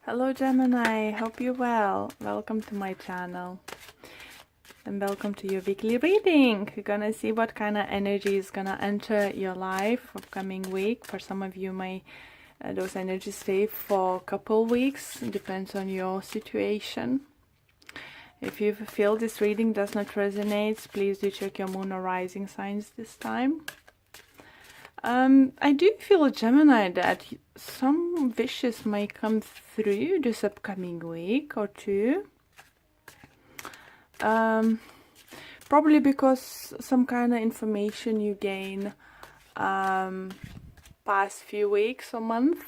Hello Gemini, hope you're well. Welcome to my channel and welcome to your weekly reading. We're gonna see what kind of energy is gonna enter your life upcoming week. For some of you may those energies stay for a couple weeks. It depends on your situation. If you feel this reading does not resonate, please do check your moon or rising signs this time. I do feel, Gemini, that some wishes may come through this upcoming week or two. Probably because some kind of information you gain past few weeks or month.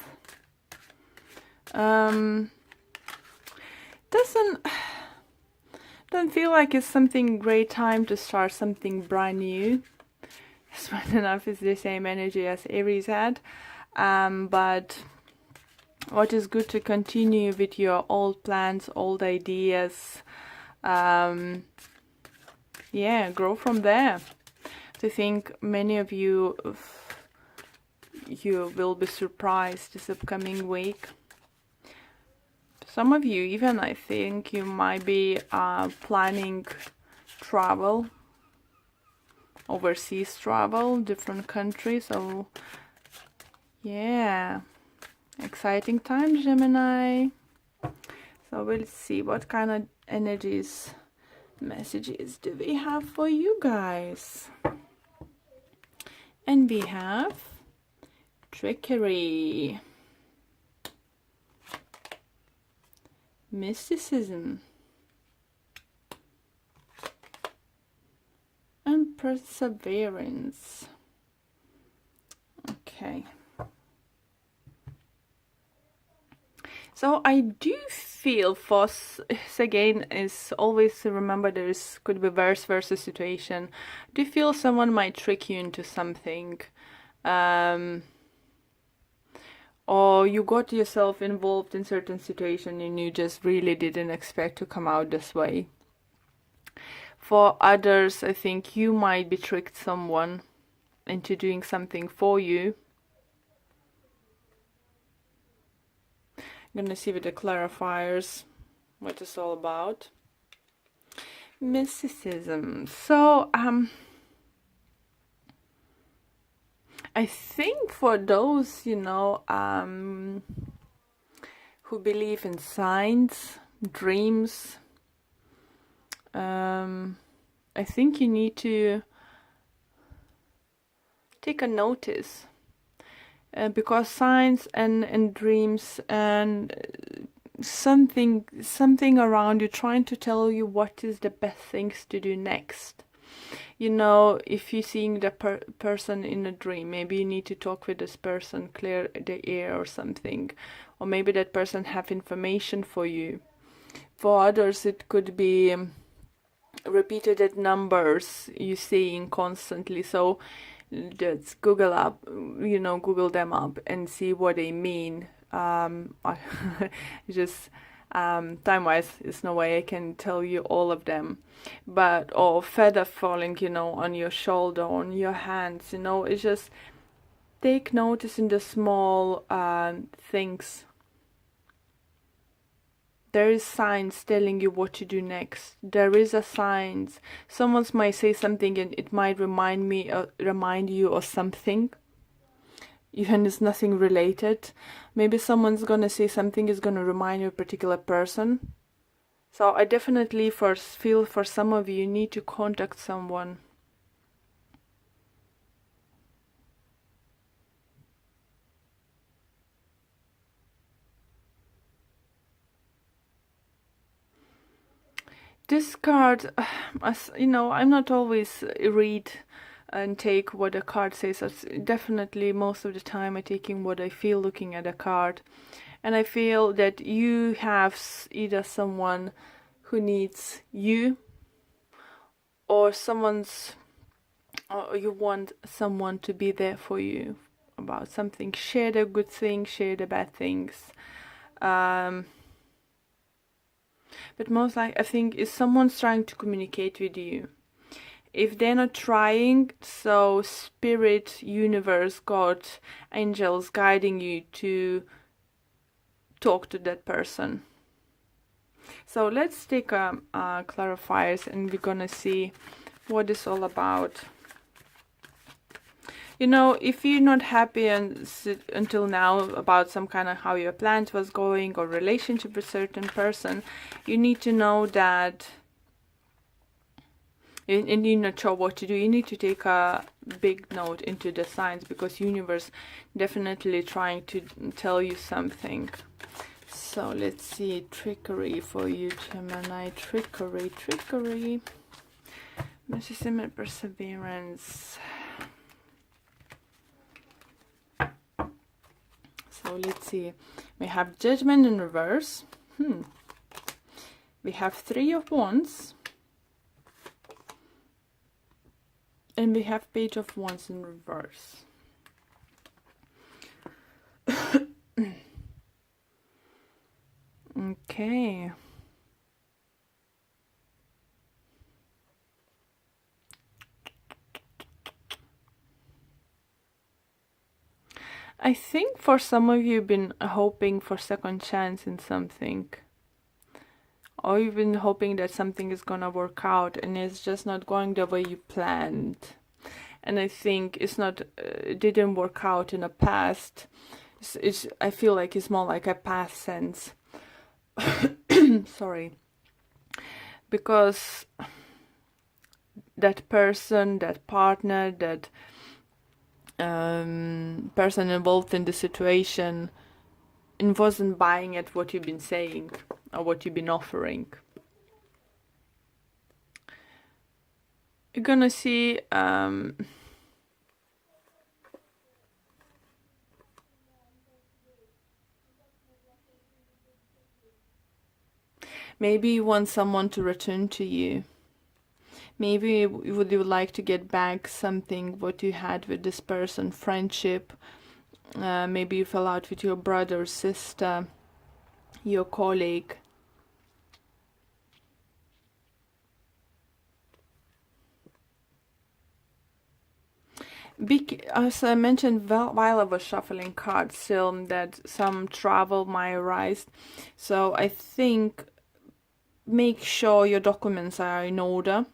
Don't feel like it's something great time to start something brand new. Smart enough is the same energy as Aries had, but what is good to continue with your old plans, old ideas, yeah, grow from there. I think many of you will be surprised this upcoming week. Some of you even, I think, you might be planning travel, overseas travel, different countries. So yeah, exciting times, Gemini. So we'll see what kind of energies, messages do we have for you guys. And we have trickery, mysticism, and perseverance. Okay. So I do feel for, again, is always to remember there's could be vice versa situation. I do feel someone might trick you into something. Or you got yourself involved in certain situation and you just really didn't expect to come out this way. For others, I think you might be tricked someone into doing something for you. I'm gonna see with the clarifiers what it's all about. Mysticism. So I think for those, you know, who believe in signs, dreams, I think you need to take a notice, because signs and dreams and something around you trying to tell you what is the best things to do next. You know, if you're seeing the person in a dream, maybe you need to talk with this person, clear the air or something, or maybe that person have information for you. For others, it could be repeated numbers you seeing constantly. So just Google them up and see what they mean. Just time-wise, there's no way I can tell you all of them. But or feather falling, you know, on your shoulder, on your hands, you know, it's just take notice in the small things. There is signs telling you what to do next. There is a signs. Someone might say something and it might remind you of something. Even if it's nothing related. Maybe someone's gonna say something is gonna remind you of a particular person. So I definitely feel for some of you need to contact someone. This card, as you know, I'm not always read and take what a card says. So definitely most of the time I'm taking what I feel looking at a card. And I feel that you have either someone who needs you, or you want someone to be there for you about something. Share the good things, share the bad things. But most like I think is someone's trying to communicate with you. If they're not trying, so spirit, universe, God, angels guiding you to talk to that person. So let's take clarifiers, and we're gonna see what it's all about. You know, if you're not happy until now about some kind of how your plans was going or relationship with certain person, you need to know that, and you're not sure what to do, you need to take a big note into the signs, because universe definitely trying to tell you something. So let's see, trickery for you, Gemini. Trickery. Mysticism and perseverance. So let's see. We have Judgment in reverse. We have Three of Wands. And we have Page of Wands in reverse. Okay. I think for some of you, you've been hoping for second chance in something. Or you've been hoping that something is gonna work out and it's just not going the way you planned. And I think it's not, it didn't work out in the past. I feel like it's more like a past sense. Sorry. Because that person, that partner, that person involved in the situation and wasn't buying at what you've been saying or what you've been offering. You're gonna see maybe you want someone to return to you. Maybe would you like to get back something what you had with this person, friendship. Maybe you fell out with your brother, sister, your colleague. As I mentioned while I was shuffling cards, still that some travel might arise. So I think make sure your documents are in order.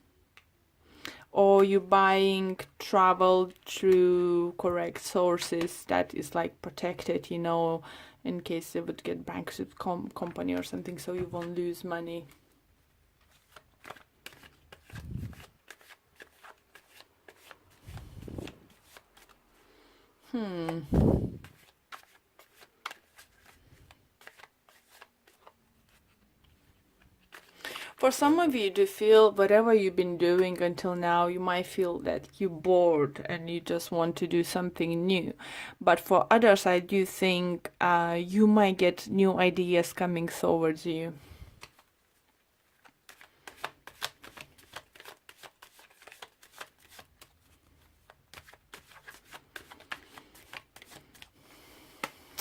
Or you're buying travel through correct sources that is like protected, you know, in case they would get bankrupt company or something, so you won't lose money. For some of you to feel whatever you've been doing until now, you might feel that you're bored and you just want to do something new. But for others, I do think you might get new ideas coming towards you.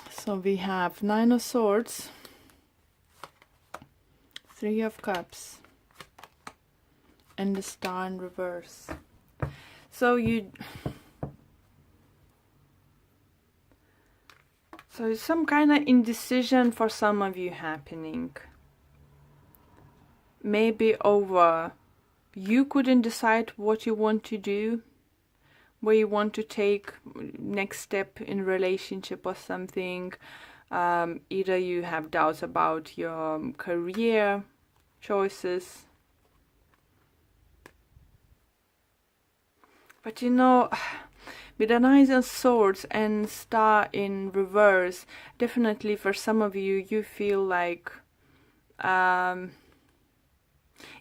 So we have Nine of Swords, Three of Cups, and the Star in reverse. So some kind of indecision for some of you happening. Maybe over you couldn't decide what you want to do, where you want to take next step in relationship or something. Either you have doubts about your career choices. But you know, with the Nine of Swords and Star in reverse, definitely for some of you, you feel like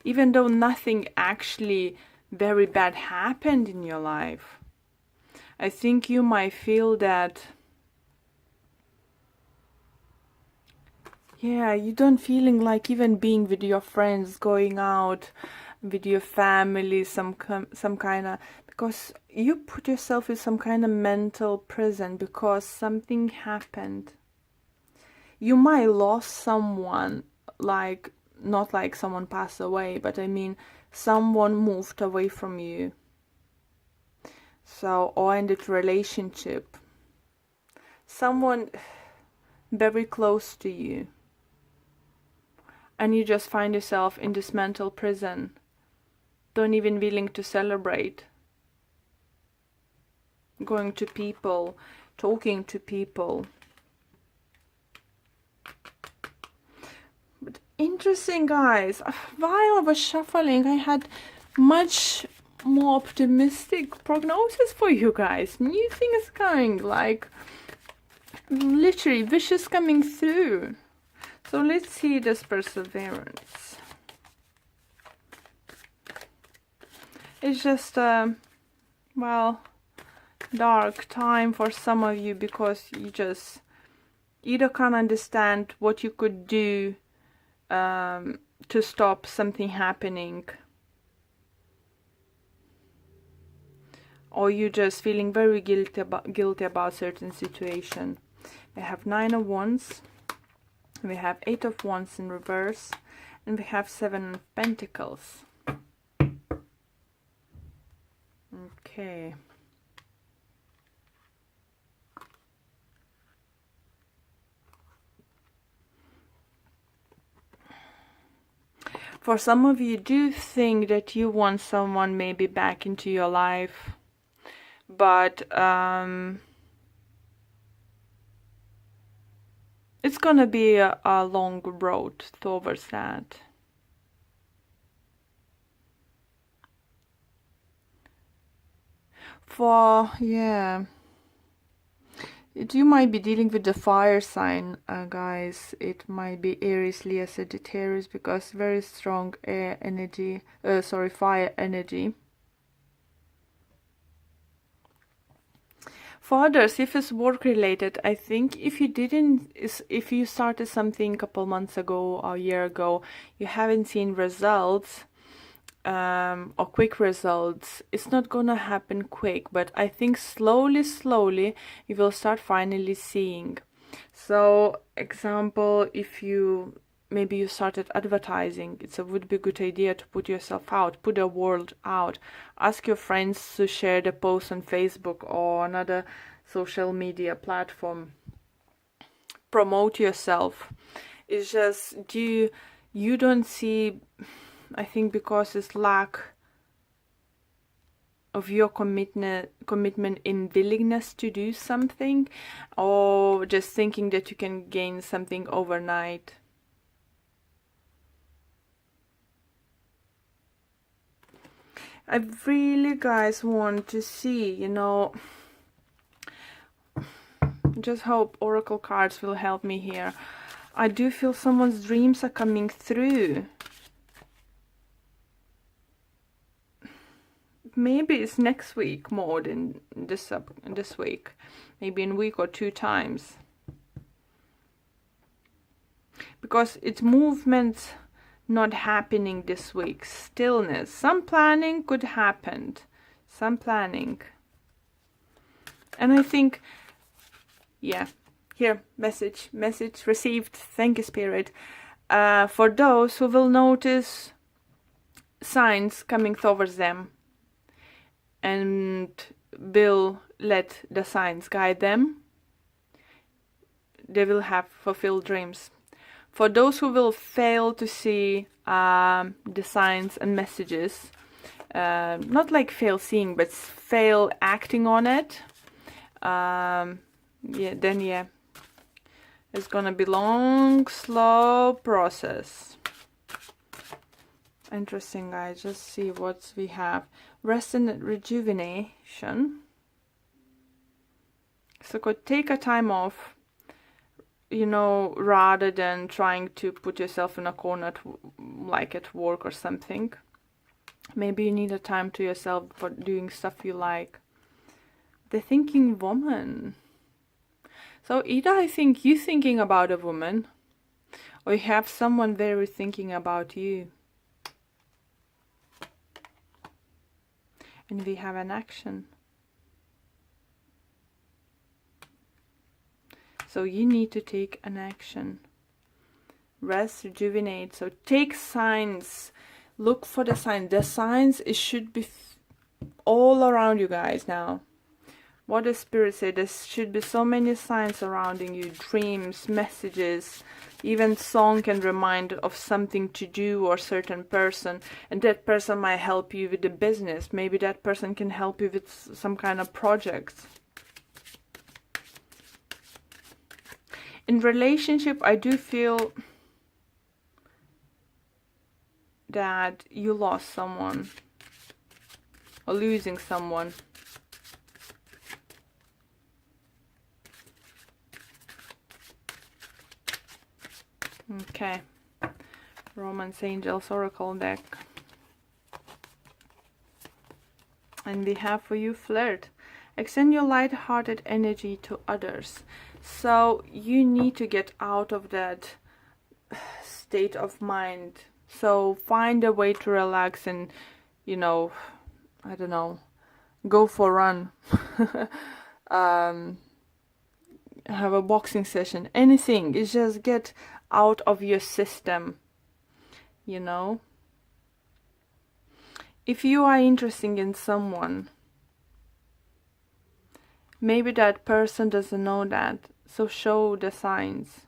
even though nothing actually very bad happened in your life, I think you might feel that, yeah, you don't feeling like even being with your friends, going out with your family, some kind of, because you put yourself in some kind of mental prison because something happened. You might lost someone, like not like someone passed away, but I mean someone moved away from you. So, or ended relationship. Someone very close to you, and you just find yourself in this mental prison, don't even willing to celebrate, going to people, talking to people. But interesting, guys, while I was shuffling, I had much more optimistic prognosis for you guys. New things coming, like literally wishes coming through. So let's see this perseverance. It's just well, dark time for some of you, because you just either can't understand what you could do to stop something happening, or you're just feeling very guilty about certain situation. We have 9 of Wands, we have 8 of Wands in reverse, and we have 7 of Pentacles. Okay. For some of you, do think that you want someone maybe back into your life, but it's gonna be a long road towards that. Yeah, you might be dealing with the fire sign, guys. It might be Aries, Leo, Sagittarius, because very strong air energy, fire energy. For others, if it's work related, I think if you started something a couple months ago or a year ago, you haven't seen results, or quick results, it's not gonna happen quick, but I think slowly you will start finally seeing. So example, if maybe you started advertising, would be a good idea to put yourself out, put a word out, ask your friends to share the post on Facebook or another social media platform, promote yourself. It's just you don't see, I think because it's lack of your commitment in willingness to do something, or just thinking that you can gain something overnight. I really, guys, want to see, just hope Oracle cards will help me here. I do feel someone's dreams are coming through. Maybe it's next week more than this week. Maybe in a week or 2 times. Because it's movement not happening this week. Stillness. Some planning could happen. Some planning. And I think, yeah, here, message received. Thank you, Spirit. For those who will notice signs coming towards them and will let the signs guide them, they will have fulfilled dreams. For those who will fail to see the signs and messages, not like fail seeing, but fail acting on it, yeah, it's gonna be long, slow process. Interesting, guys. Just see what we have. Rest and rejuvenation. So could take a time off, rather than trying to put yourself in a corner like at work or something. Maybe you need a time to yourself for doing stuff you like. The thinking woman. So either I think you thinking about a woman, or you have someone very thinking about you. And we have an action. So you need to take an action. Rest, rejuvenate. So take signs. Look for the signs. The signs, it should be all around you guys now. What does Spirit say? There should be so many signs surrounding you, dreams, messages, even song can remind of something to do or certain person, and that person might help you with the business. Maybe that person can help you with some kind of project. In relationship, I do feel that you lost someone or losing someone. Okay, Romance Angels Oracle deck. And we have for you Flirt. Extend your light-hearted energy to others. So you need to get out of that state of mind. So find a way to relax and, you know, I don't know, go for a run. Have a boxing session. Anything. It's just get out of your system, you know. If you are interested in someone, maybe that person doesn't know that, so show the signs.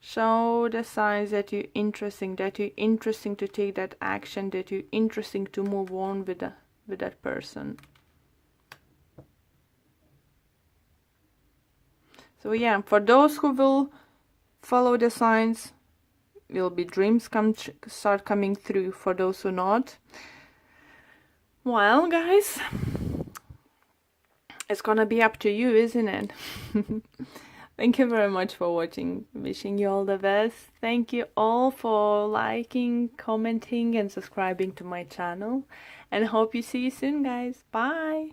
Show the signs that you're interesting to take that action, that you're interesting to move on with that person. So yeah, for those who will follow the signs, will be dreams start coming through. For those who not, well guys, it's gonna be up to you, isn't it? Thank you very much for watching. Wishing you all the best. Thank you all for liking, commenting and subscribing to my channel, and hope you see you soon guys. Bye.